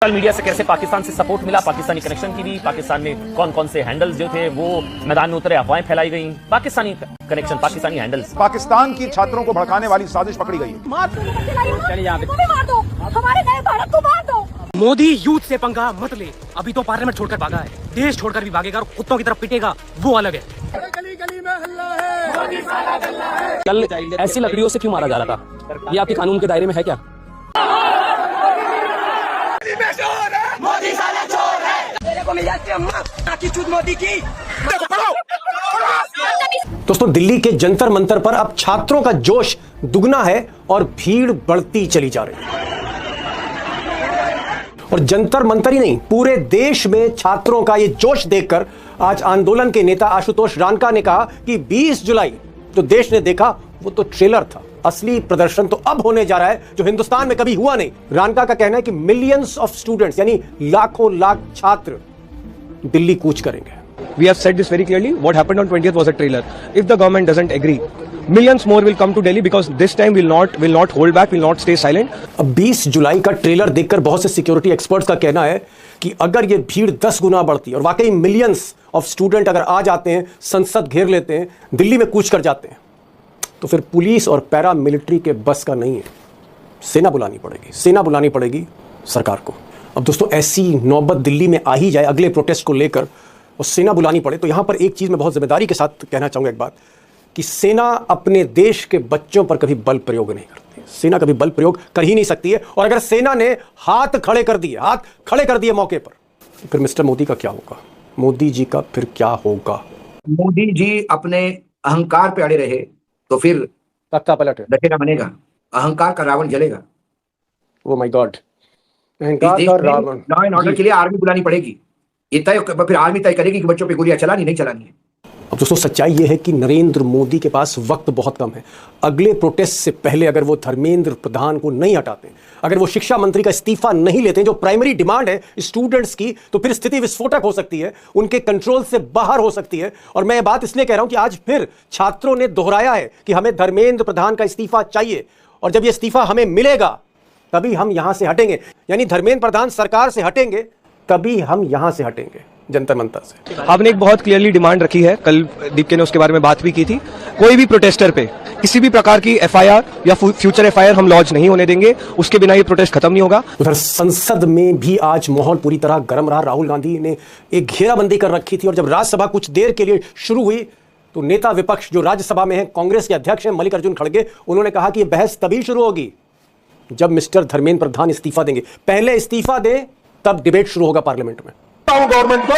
Social media से कैसे पाकिस्तान से सपोर्ट मिला, पाकिस्तानी कनेक्शन की भी, पाकिस्तान में कौन कौन से हैंडल्स जो थे वो मैदान में उतरे, अफवाहें फैलाई गई, पाकिस्तानी कनेक्शन, पाकिस्तानी हैंडल्स। पाकिस्तान की छात्रों को भड़काने वाली साजिश पकड़ी गई है। मोदी यूथ से पंगा मत ले, अभी तो पार्लियामेंट छोड़कर भागा है, देश छोड़कर भी भागेगा और कुत्तों की तरफ पिटेगा, वो अलग है। गली में हल्ला है। कल ऐसी लकड़ियों से क्यों मारा जा रहा था, ये आपके कानून के दायरे में है क्या? मोदी साला चोर है। तेरे को मिल जाती है अम्मा की चूत मोदी की। दोस्तों, दिल्ली के जंतर मंतर पर अब छात्रों का जोश दुगना है और भीड़ बढ़ती चली जा रही है। और जंतर मंतर ही नहीं, पूरे देश में छात्रों का ये जोश देखकर आज आंदोलन के नेता आशुतोष रानका ने कहा कि 20 जुलाई जो देश ने देखा वो तो ट्रेलर था, असली प्रदर्शन तो अब होने जा रहा है जो हिंदुस्तान में कभी हुआ नहीं। रानका का कहना है कि मिलियंस ऑफ स्टूडेंट्स यानी लाखों लाख छात्र दिल्ली कूच करेंगे। We have said this very clearly. What happened on 20th was a trailer. If the government doesn't agree, millions more will come to Delhi because this time will not hold back, will not stay silent. अब 20 जुलाई का trailer देखकर बहुत से security experts का कहना है कि अगर ये भीड़ 10 गुना बढ़ती और वाकई मिलियंस ऑफ स्टूडेंट अगर आ जाते हैं, संसद घेर लेते हैं, दिल्ली में कूच कर जाते हैं, तो फिर पुलिस और पैरा मिलिट्री के बस का नहीं है। सेना बुलानी पड़ेगी, सेना बुलानी पड़ेगी सरकार को। अब दोस्तों, ऐसी नौबत दिल्ली में आ ही जाए अगले प्रोटेस्ट को लेकर और सेना बुलानी पड़े, तो यहां पर एक चीज मैं बहुत जिम्मेदारी के साथ कहना चाहूंगा, एक बात कि सेना अपने देश के बच्चों पर कभी बल प्रयोग नहीं करती। सेना कभी बल प्रयोग कर ही नहीं सकती है। और अगर सेना ने हाथ खड़े कर दिए मौके पर, तो फिर मिस्टर मोदी का क्या होगा, मोदी जी का फिर क्या होगा? मोदी जी अपने अहंकार पे अड़े रहे तो फिर तख्ता पलट डटेगा बनेगा, अहंकार का रावण जलेगा। ओ माय गॉड, अहंकार का रावण। लॉ एंड ऑर्डर के लिए आर्मी बुलानी पड़ेगी, ये तय फिर आर्मी तय करेगी कि बच्चों पे गोलियां चलानी नहीं चलानी है। अब दोस्तों, सच्चाई यह है कि नरेंद्र मोदी के पास वक्त बहुत कम है। अगले प्रोटेस्ट से पहले अगर वो धर्मेंद्र प्रधान को नहीं हटाते, अगर वो शिक्षा मंत्री का इस्तीफा नहीं लेते, जो प्राइमरी डिमांड है स्टूडेंट्स की, तो फिर स्थिति विस्फोटक हो सकती है, उनके कंट्रोल से बाहर हो सकती है। और मैं ये बात इसलिए कह रहा हूं कि आज फिर छात्रों ने दोहराया है कि हमें धर्मेंद्र प्रधान का इस्तीफा चाहिए, और जब ये इस्तीफा हमें मिलेगा तभी हम यहां से हटेंगे। यानी धर्मेंद्र प्रधान सरकार से हटेंगे तभी हम यहां से हटेंगे, जंतर मंतर से। आपने एक बहुत क्लियरली डिमांड रखी है, कल दीप्के ने उसके बारे में बात भी की थी। कोई भी प्रोटेस्टर पे किसी भी प्रकार की एफआईआर या फ्यूचर एफआईआर हम लॉन्च नहीं होने देंगे, उसके बिना ये प्रोटेस्ट खत्म नहीं होगा। उधर संसद में भी आज माहौल पूरी तरह गर्म रहा। राहुल गांधी ने एक घेराबंदी कर रखी थी, और जब राज्यसभा कुछ देर के लिए शुरू हुई तो नेता विपक्ष जो राज्यसभा में है, कांग्रेस के अध्यक्ष हैं मल्लिकार्जुन खड़गे, उन्होंने कहा कि यह बहस तभी शुरू होगी जब मिस्टर धर्मेंद्र प्रधान इस्तीफा देंगे। पहले इस्तीफा दें तब डिबेट शुरू होगा पार्लियामेंट में। गवर्नमेंट को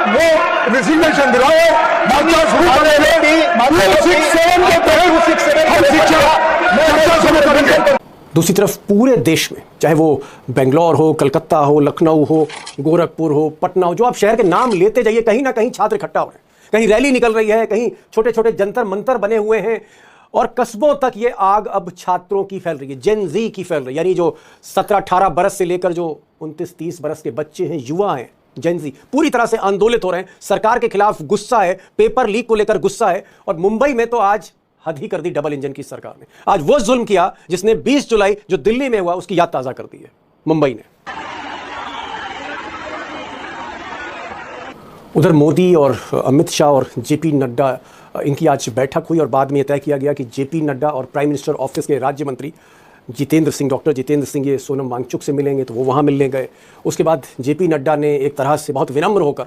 वो रिजिग्नेशन दिलाए, दूसरी तरफ पूरे देश में, चाहे वो बेंगलोर हो, कलकत्ता हो, लखनऊ हो, गोरखपुर हो, पटना हो, जो आप शहर के नाम लेते जाइए, कहीं ना कहीं छात्र इकट्ठा हो रहे हैं, कहीं रैली निकल रही है, कहीं छोटे छोटे जंतर मंतर बने हुए हैं, और कस्बों तक ये आग अब छात्रों की फैल रही है, जेन जी की फैल रही है। यानी जो 17-18 बरस से लेकर जो 29-30 बरस के बच्चे हैं, युवा हैं, जेन जी पूरी तरह से आंदोलित हो रहे हैं। सरकार के खिलाफ गुस्सा है, पेपर लीक को लेकर गुस्सा है। और मुंबई में तो आज हद ही कर दी डबल इंजन की सरकार ने। आज वो जुल्म किया जिसने 20 जुलाई जो दिल्ली में हुआ उसकी याद ताजा कर दी है मुंबई ने। उधर मोदी और अमित शाह और जेपी नड्डा, इनकी आज बैठक हुई और बाद में यह तय किया गया कि जेपी नड्डा और प्राइम मिनिस्टर ऑफिस के राज्य मंत्री डॉक्टर जितेंद्र सिंह ये सोनम वांगचुक से मिलेंगे, तो वो वहाँ मिलने गए। उसके बाद जेपी नड्डा ने एक तरह से बहुत विनम्र होकर,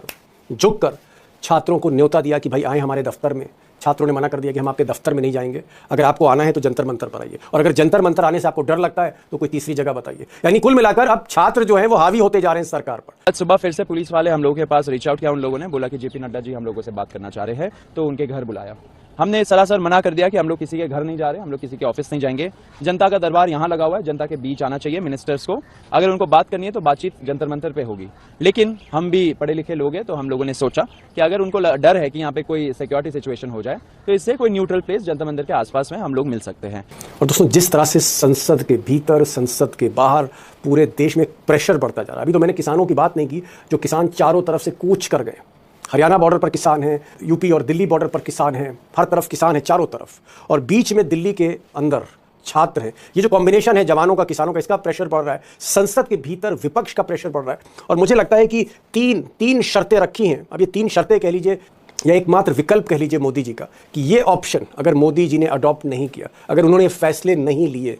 झुककर छात्रों को न्योता दिया कि भाई आए हमारे दफ्तर में। छात्रों ने मना कर दिया कि हम आपके दफ्तर में नहीं जाएंगे, अगर आपको आना है तो जंतर मंतर पर आइए, और अगर जंतर मंतर आने से आपको डर लगता है तो कोई तीसरी जगह बताइए। यानी कुल मिलाकर अब छात्र जो है वो हावी होते जा रहे हैं सरकार पर। आज सुबह फिर से पुलिस वाले हम लोगों के पास रीच आउट किया, उन लोगों ने बोला कि जेपी नड्डा जी हम लोगों से बात करना चाह रहे हैं, तो उनके घर बुलाया। हमने सरासर मना कर दिया कि हम लोग किसी के घर नहीं जा रहे, हम लोग किसी के ऑफिस नहीं जाएंगे। जनता का दरबार यहाँ लगा हुआ है, जनता के बीच आना चाहिए मिनिस्टर्स को। अगर उनको बात करनी है तो बातचीत जंतर मंतर पे होगी। लेकिन हम भी पढ़े लिखे लोग हैं, तो हम लोगों ने सोचा कि अगर उनको डर है कि यहाँ पे कोई सिक्योरिटी सिचुएशन हो जाए, तो इससे कोई न्यूट्रल प्लेस जंतर मंतर के आसपास में हम लोग मिल सकते हैं। और दोस्तों, जिस तरह से संसद के भीतर, संसद के बाहर पूरे देश में प्रेशर बढ़ता जा रहा है। अभी तो मैंने किसानों की बात नहीं की, जो किसान चारों तरफ से कूच कर गए। हरियाणा बॉर्डर पर किसान हैं, यूपी और दिल्ली बॉर्डर पर किसान हैं, हर तरफ किसान है चारों तरफ। और बीच में दिल्ली के अंदर छात्र हैं, ये जो कॉम्बिनेशन है जवानों का किसानों का, इसका प्रेशर पड़ रहा है, संसद के भीतर विपक्ष का प्रेशर पड़ रहा है। और मुझे लगता है कि तीन शर्तें रखी हैं। अब ये 3 शर्तें कह लीजिए या एकमात्र विकल्प कह लीजिए मोदी जी का, कि ये ऑप्शन अगर मोदी जी ने अडॉप्ट नहीं किया, अगर उन्होंने फैसले नहीं लिए,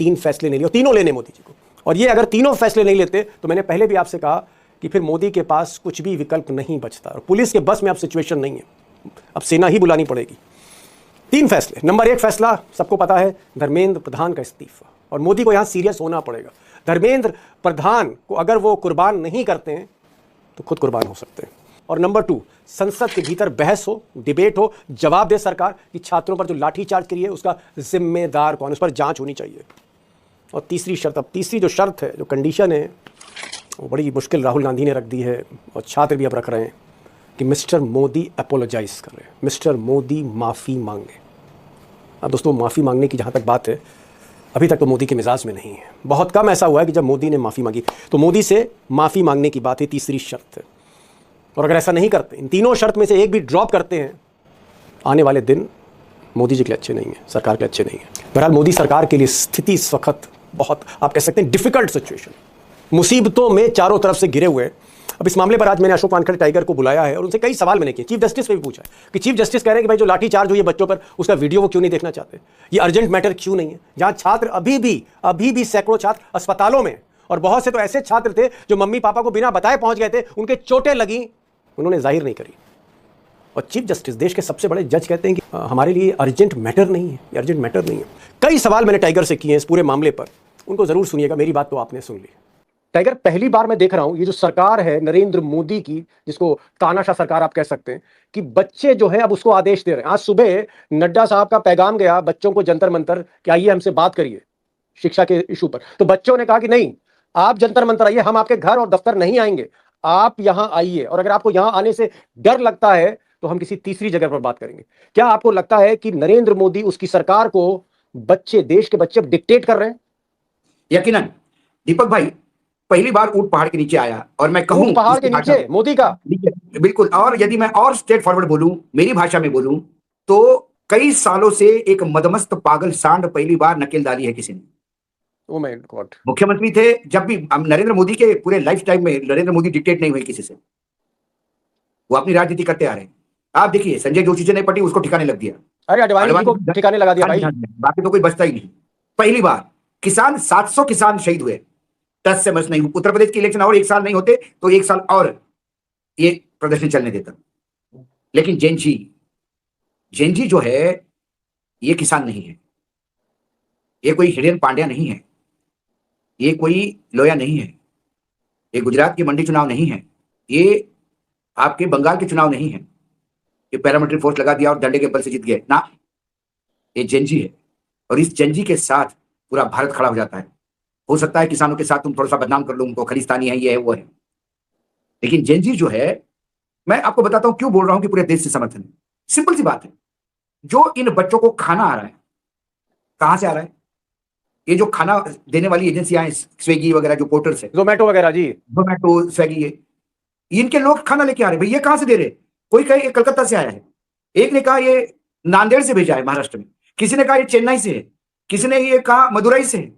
3 फैसले नहीं लिए, और तीनों लेने मोदी जी को, और ये अगर तीनों फैसले नहीं लेते तो मैंने पहले भी आपसे कहा कि फिर मोदी के पास कुछ भी विकल्प नहीं बचता और पुलिस के बस में अब सिचुएशन नहीं है, अब सेना ही बुलानी पड़ेगी। 3 फैसले। नंबर 1 फैसला सबको पता है, धर्मेंद्र प्रधान का इस्तीफा, और मोदी को यहां सीरियस होना पड़ेगा। धर्मेंद्र प्रधान को अगर वो कुर्बान नहीं करते हैं तो खुद कुर्बान हो सकते हैं। और नंबर 2, संसद के भीतर बहस हो, डिबेट हो, जवाब दे सरकार कि छात्रों पर जो लाठीचार्ज करी है उसका जिम्मेदार कौन, उस पर जांच होनी चाहिए। और तीसरी शर्त, अब तीसरी जो शर्त है, जो कंडीशन है, वो बड़ी मुश्किल राहुल गांधी ने रख दी है और छात्र भी अब रख रहे हैं कि मिस्टर मोदी अपोलोजाइज कर रहे हैं, मिस्टर मोदी माफ़ी मांगे। अब दोस्तों, माफ़ी मांगने की जहाँ तक बात है, अभी तक तो मोदी के मिजाज में नहीं है। बहुत कम ऐसा हुआ है कि जब मोदी ने माफ़ी मांगी तो मोदी से माफ़ी मांगने की बात है, तीसरी शर्त है। और अगर ऐसा नहीं करते, इन तीनों शर्त में से एक भी ड्रॉप करते हैं, आने वाले दिन मोदी जी के लिए अच्छे नहीं है, सरकार के लिए अच्छे नहीं है। बहरहाल मोदी सरकार के लिए स्थिति इस वक्त बहुत, आप कह सकते हैं, डिफिकल्ट सिचुएशन, मुसीबतों में चारों तरफ से घिरे हुए। अब इस मामले पर आज मैंने अशोक वानखेड़े टाइगर को बुलाया है और उनसे कई सवाल मैंने किए। चीफ जस्टिस से भी पूछा है कि चीफ जस्टिस कह रहे हैं कि भाई जो लाठी चार्ज हुई है बच्चों पर, उसका वीडियो वो क्यों नहीं देखना चाहते, ये अर्जेंट मैटर क्यों नहीं है, जहां छात्र अभी भी सैकड़ों छात्र अस्पतालों में, और बहुत से तो ऐसे छात्र थे जो मम्मी पापा को बिना बताए पहुंच गए थे, उनके चोटें लगी, उन्होंने जाहिर नहीं करी। और चीफ जस्टिस, देश के सबसे बड़े जज, कहते हैं कि हमारे लिए अर्जेंट मैटर नहीं है, ये अर्जेंट मैटर नहीं है। कई सवाल मैंने टाइगर से किए हैं इस पूरे मामले पर, उनको जरूर सुनिएगा, मेरी बात तो आपने सुन ली। टाइगर, पहली बार मैं देख रहा हूं ये जो सरकार है नरेंद्र मोदी की, जिसको तानाशाह सरकार आप कह सकते हैं, कि बच्चे जो है अब उसको आदेश दे रहे हैं। आज सुबह नड्डा साहब का पैगाम गया बच्चों को जंतर मंतर कि आइए हमसे बात करिए शिक्षा के इशू पर, तो बच्चों ने कहा कि नहीं, आप जंतर मंतर आइए, हम आपके घर और दफ्तर नहीं आएंगे, आप यहां आइए, और अगर आपको यहां आने से डर लगता है तो हम किसी तीसरी जगह पर बात करेंगे। क्या आपको लगता है कि नरेंद्र मोदी, उसकी सरकार को बच्चे, देश के बच्चे डिक्टेट कर रहे हैं? यकीनन दीपक भाई, पहली बार ऊंट पहाड़ के नीचे आया, और मैं कहूं पहाड़ के नीचे मोदी का, बिल्कुल। और यदि मैं और स्ट्रेट फॉरवर्ड बोलूं, मेरी भाषा में बोलूं, तो कई सालों से एक मदमस्त पागल सांड पहली बार नकेल डाली है किसी ने। Oh my God. मुख्यमंत्री थे जब भी, नरेंद्र मोदी के पूरे लाइफ टाइम में नरेंद्र मोदी डिक्टेट नहीं हुए किसी से, वो अपनी राजनीति करते आ रहे हैं। आप देखिए, संजय जोशी से नहीं पटी, उसको ठिकाने लग दिया। अरे अडवाणी को ठिकाने लगा दिया भाई, बाकी तो कोई बचता ही नहीं। पहली बार किसान, 700 किसान शहीद हुए, 10 से मस नहीं। उत्तर प्रदेश के इलेक्शन और 1 साल नहीं होते तो 1 साल और ये प्रदर्शन चलने देता। लेकिन जेनजी जो है, ये किसान नहीं है, ये कोई हिरेन पांड्या नहीं है, ये कोई लोया नहीं है, ये गुजरात की मंडी चुनाव नहीं है, ये आपके बंगाल के चुनाव नहीं है, ये पैरामिलिट्री फोर्स लगा दिया और डंडे के बल से जीत गए ना, ये जेनजी है। और इस जेनजी के साथ पूरा भारत खड़ा हो जाता है। हो सकता है किसानों के साथ तुम थोड़ा सा बदनाम कर लो, उनको खलिस्तानी है, ये है, वो है, लेकिन जेनजी जो है, मैं आपको बताता हूं क्यों बोल रहा हूं कि पूरे देश से समर्थन है। सिंपल सी बात है, जो इन बच्चों को खाना आ रहा है, कहां से आ रहा है? ये जो खाना देने वाली एजेंसियां हैं, स्विगी वगैरह, जो पोर्टल्स है, जोमेटो वगैरह, जी जोमेटो, स्विगी, ये इनके लोग खाना लेके आ रहे हैं। भाई ये कहां से दे रहे? कोई कहे कलकत्ता से आया है, एक ने कहा ये नांदेड़ से भेजा है महाराष्ट्र में, किसी ने कहा ये चेन्नई से है, किसी ने ये कहा मदुरई से है,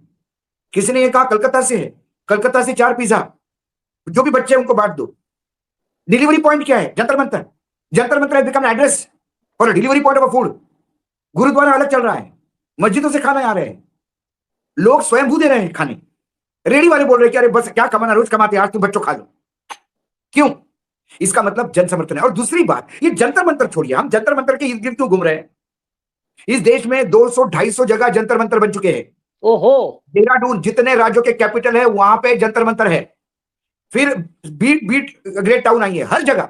किसी ने ये कहा कलकत्ता से है, कलकत्ता से 4 पिज्जा, जो भी बच्चे उनको बांट दो। डिलीवरी पॉइंट क्या है? जंतर मंतर। जंतर मंतर बिकम एड्रेस और delivery point of food. Gurdwara अलग चल रहा है, मस्जिदों से खाना आ रहे हैं, लोग स्वयंभू दे रहे हैं खाने। रेडी वाले बोल रहे हैं कि अरे बस क्या कमाना, रोज कमाते, आज तुम बच्चों खा लो। क्यों? इसका मतलब जन समर्थन है। और दूसरी बात, ये जंतर मंतर छोड़िए, हम जंतर मंतर के इर्द गिर्द क्यों घूम रहे हैं? इस देश में 200-250 जगह जंतर मंतर बन चुके हैं। ओहो, देहरादून, जितने राज्यों के कैपिटल है वहां पे जंतर मंतर है। फिर बीट ग्रेट टाउन आई है, हर जगह।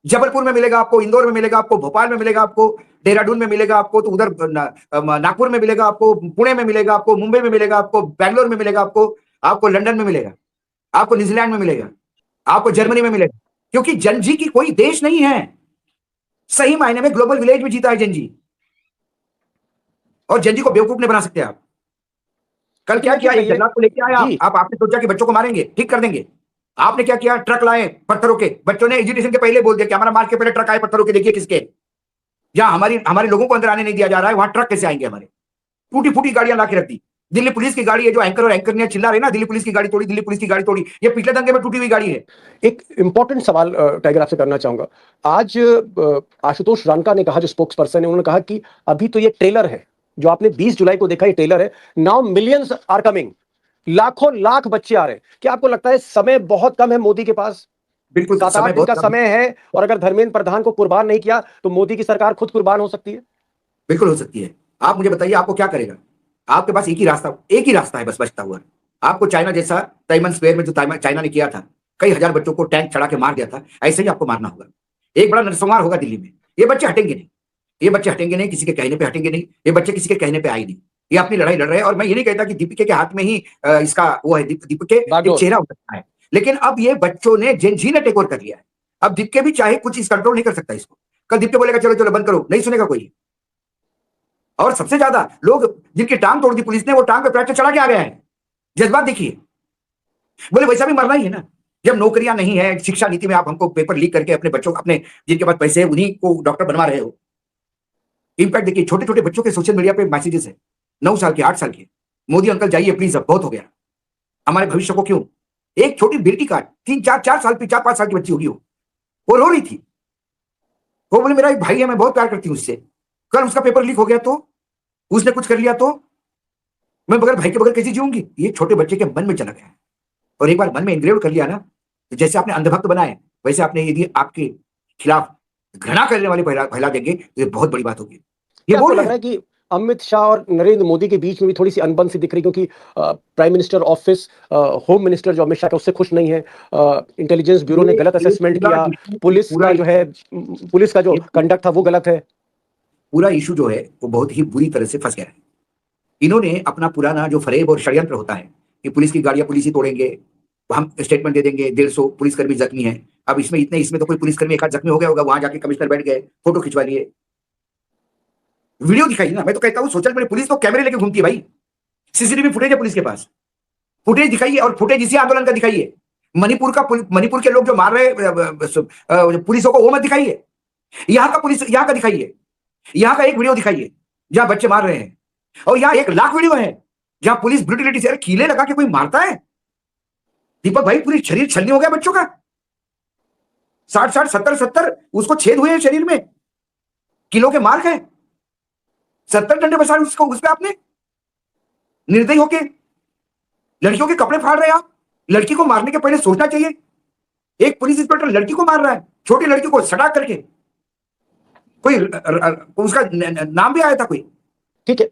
जबलपुर में मिलेगा आपको, इंदौर में मिलेगा आपको, भोपाल में मिलेगा आपको, देहरादून में मिलेगा आपको, तो उधर नागपुर में मिलेगा आपको, पुणे में मिलेगा आपको, मुंबई में मिलेगा आपको, बैंगलोर में मिलेगा आपको लंदन में मिलेगा, आपको न्यूजीलैंड में मिलेगा, आपको जर्मनी में मिलेगा। क्योंकि जनजी की कोई देश नहीं है, सही मायने में ग्लोबल विलेज में जीता है जनजी। और जनजी को बेवकूफ नहीं बना सकते आप। कल क्या किया? एक जल्लाद को लेके आया आप, आपने सोचा कि बच्चों को मारेंगे, ठीक कर देंगे। आपने क्या किया? ट्रक लाए पत्थरों के। बच्चों ने एजुकेशन के पहले बोल दिया कि हमारा मार्च के पहले ट्रक आए पत्थरों के, देखिए किसके। जहां हमारे लोगों को अंदर आने नहीं दिया जा रहा है, वहां ट्रक कैसे आएंगे हमारे? टूटी फूटी गाड़ियां ला के रख दी। दिल्ली पुलिस की गाड़ी है, जो एंकर और एंकर ने चिल्ला रहे ना, दिल्ली पुलिस की गाड़ी तोड़ी, दिल्ली पुलिस की गाड़ी तोड़ी, ये पिछले दंगे में टूटी हुई गाड़ी है। एक इंपॉर्टेंट सवाल टाइगर आपसे करना चाहूंगा। आज आशुतोष रानका ने कहा, जो स्पोक्स पर्सन है, उन्होंने कहा कि अभी तो ये ट्रेलर है, जो आपने 20 जुलाई को देखा, ये ट्रेलर है, नाउ मिलियंस आर कमिंग, लाखों लाख बच्चे आ रहे हैं। क्या आपको लगता है समय बहुत कम है मोदी के पास? बिल्कुल 7-8 दिन का समय है, और अगर धर्मेंद्र प्रधान को कुर्बान नहीं किया तो मोदी की सरकार खुद कुर्बान हो सकती है? बिल्कुल हो सकती है। आप मुझे बताइए, आपको क्या करेगा? आपके पास एक ही रास्ता है बस बचता हुआ। आपको चाइना जैसा, ताइवान स्क्वायर में जो चाइना ने किया था, कई हजार बच्चों को टैंक चढ़ा के मार दिया था, ऐसे ही आपको मारना होगा। एक बड़ा नरसंहार होगा दिल्ली में। ये बच्चे हटेंगे नहीं, ये बच्चे हटेंगे नहीं, किसी के कहने पे हटेंगे नहीं, ये बच्चे किसी के कहने पे आए नहीं। ये अपनी लड़ाई लड़ रहे हैं, और मैं ये नहीं कहता कि दीपिके के हाथ में ही इसका वो है, दीपिके एक चेहरा हो सकता है, लेकिन अब ये बच्चों ने, जेन जी ने टेक ओवर कर लिया है। अब दीपिके भी चाहे कुछ इस कंट्रोल नहीं कर सकता इसको। कल दीपिके बोलेगा चलो चलो बंद करो, नहीं सुनेगा कोई। और सबसे ज्यादा लोग जिनकी टांग तोड़ दी पुलिस ने, वो टांग पे फ्रैक्चर चढ़ा के आ गया है। जज्बात देखिए, बोले वैसा भी मरना ही है ना। जब नौकरियां नहीं है, शिक्षा नीति में आप हमको पेपर लीक करके अपने बच्चों, अपने जिनके पास पैसे है उन्हीं को डॉक्टर बनवा रहे हो। इंपैक्ट देखिए, छोटे छोटे बच्चों के सोशल मीडिया पे मैसेजेस है, 9 साल के, 8 साल के, मोदी अंकल जाइए प्लीज, अब बहुत हो गया, हमारे भविष्य को क्यों। एक छोटी बेटी का 3-4 साल की, 4-5 साल की बच्ची होगी, वो रो रही थी। वो बोले मेरा एक भाई है, मैं बहुत प्यार करती हूँ उससे, कल उसका पेपर लीक हो गया तो, उसने कुछ कर लिया तो मैं बगैर भाई के बगैर कैसे जीऊंगी। ये छोटे बच्चे के मन में चला गया है, और एक बार मन में इनग्रेव कर लिया ना, तो जैसे आपने अंधभक्त बनाए, वैसे आपने यदि आपके खिलाफ घृणा करने वाले फैला देंगे तो ये बहुत बड़ी बात होगी। ये बोल लग रहा है कि अमित शाह और नरेंद्र मोदी के बीच में भी थोड़ी सी अनबन सी दिख रही, क्योंकि prime minister office, home minister जो अमित शाह का, उससे खुश नहीं है। इंटेलिजेंस ब्यूरो ने गलत असेसमेंट किया, पुलिस का जो है, पुलिस का जो कंडक्ट था वो गलत है। पूरा इशू जो है वो बहुत ही बुरी तरह से फंस गया है। इन्होंने अपना पुराना जो फरेब और षड्यंत्र होता है कि पुलिस की गाड़ियां पुलिस ही तोड़ेंगे, हम स्टेटमेंट दे देंगे, 150 पुलिसकर्मी जख्मी है। अब इसमें तो कोई पुलिसकर्मी एक आध जख्मी हो गया होगा, वहां जाके कमिश्नर बैठ गए, फोटो खिंचवा लिए, वीडियो दिखाई ना। मैं तो कहता हूं सोशल मीडिया, पुलिस तो कैमरे लेके घूमती है भाई, सीसीटीवी फुटेज है पुलिस के पास, फुटेज दिखाइए, और फुटेज इसी आंदोलन का दिखाइए। मणिपुर के लोग जो मार रहे पुलिसों को, वो मत दिखाइए। यहाँ का दिखाइए, यहाँ का एक वीडियो दिखाइए जहां बच्चे मार रहे हैं, और यहाँ 1 लाख वीडियो है जहां पुलिस ब्रूटलिटी से कीले लगा के कोई मारता है। दीपक भाई, पूरी शरीर छलनी हो गया बच्चों का, 60 70 उसको छेद हुए हैं शरीर में, किलो के मार्क है, 70 डंडे बसा उसको, उस पे आपने निर्दयी होके लड़कियों के कपड़े फाड़ रहे हैं आप। लड़की को मारने के पहले सोचना चाहिए। एक पुलिस इंस्पेक्टर लड़की को मार रहा है, छोटी लड़की को सटा करके, कोई उसका नाम भी आया था कोई। ठीक है,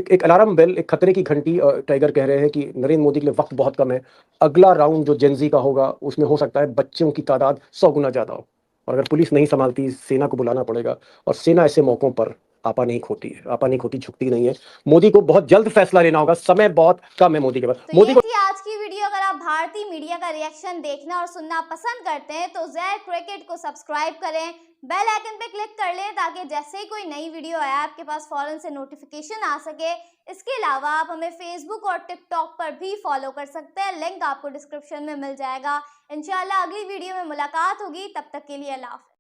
एक अलार्म बेल, एक खतरे की घंटी। टाइगर कह रहे हैं कि नरेंद्र मोदी के लिए वक्त बहुत कम है, अगला राउंड जो जेनजी का होगा उसमें हो सकता है बच्चों की तादाद 100 गुना ज्यादा हो, और अगर पुलिस नहीं संभालती, सेना को बुलाना पड़ेगा, और सेना ऐसे मौकों पर आपा नहीं खोती है, आपा नहीं खोती, झुकती नहीं है। मोदी को बहुत जल्द फैसला लेना होगा, समय बहुत कम है मोदी के पास। तो मोदी ये थी आज की वीडियो। अगर आप भारतीय मीडिया का रिएक्शन देखना और सुनना पसंद करते हैं तो ज़ेड क्रिकेट को सब्सक्राइब करें, बेल आइकन पे क्लिक कर लें, ताकि जैसे ही कोई नई वीडियो आए आपके पास फौरन से नोटिफिकेशन आ सके। इसके अलावा आप हमें फेसबुक और टिकटॉक पर भी फॉलो कर सकते हैं, लिंक आपको डिस्क्रिप्शन में मिल जाएगा। इंशाल्लाह अगली वीडियो में मुलाकात होगी, तब तक के लिए अल्लाह हाफ़िज़।